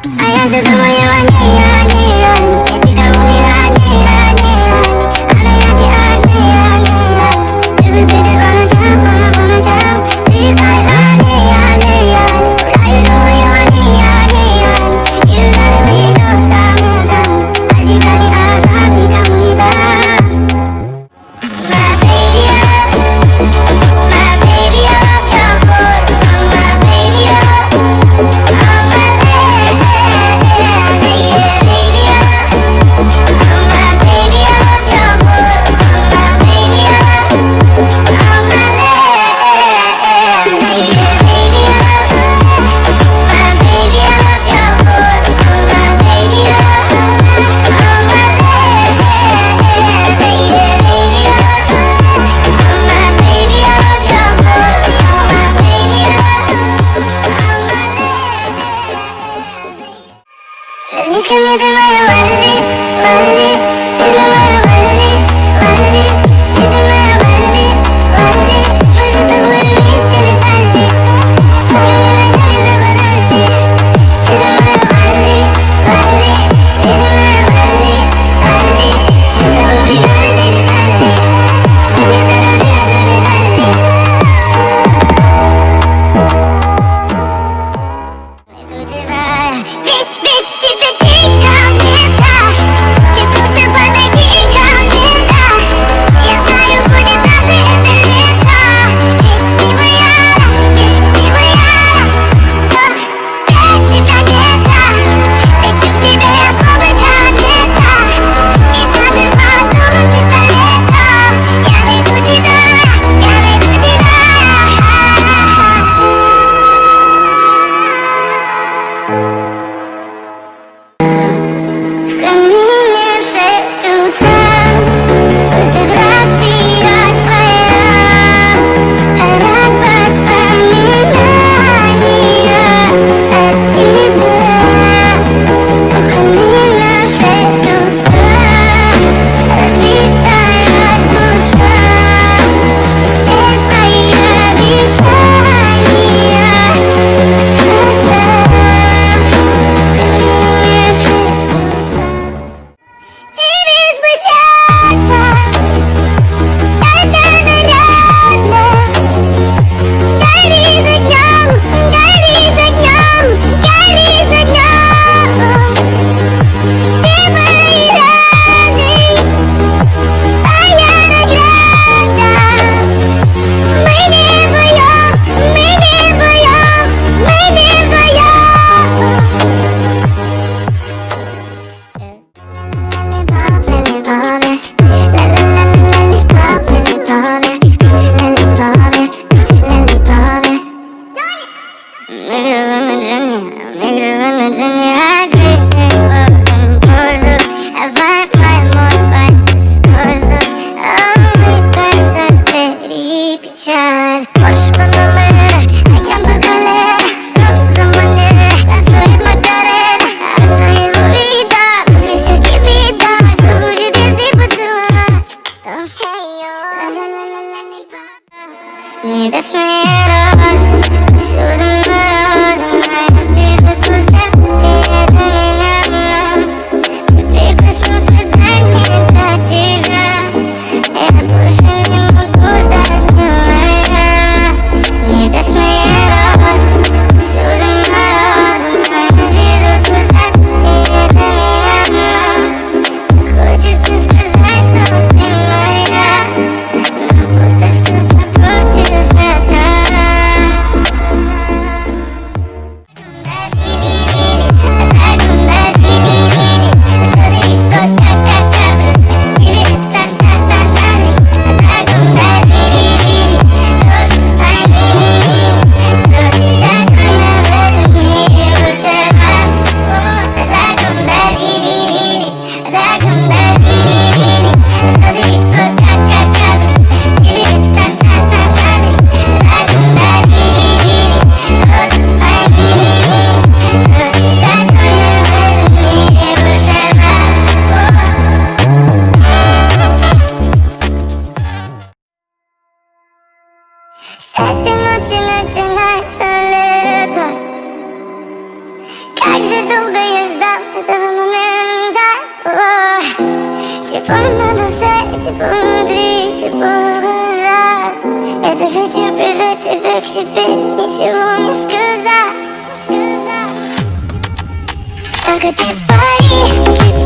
А я все думаю о ней, о ней, о ней. Я никому не о ней, о ней, о ней. Она ярче о ней, о ней, о ней. Вижу цветы по ночам, по ночам. Среди старых аллей, аллей, аллей. Гуляю, думаю о ней, о ней, о ней. И когда ты придешь ко мне домой, от тебя не отдам, никому не дам. My baby, my baby, I love your voice. Oh, my baby, oh my baby, baby, oh my baby, I love your voice. Oh, my baby, oh my baby, baby, my baby, I love your voice. Oh, my baby, oh my baby, baby, my baby, I love your voice. Oh, my baby, вернись ко мне, ты моя Лали, Лали. Ты же моя Лали, Лали. Ты же моя Лали, Лали. Мы же с тобой вместе летали, смотрели ночами на Канале. Ты же моя Лали, Лали. Ты же моя Лали, Лали. Мы с тобой прекрасно летали, с одной стороны одной медали. Найду тебя, весь тебе ты ко мне, да. Ты просто подойди Как же долго я ждал этого момента. Тепло на душе, тепло внутри, тепло в глазах. Я так хочу прижать тебя к себе, ничего не сказав. Только ты пари,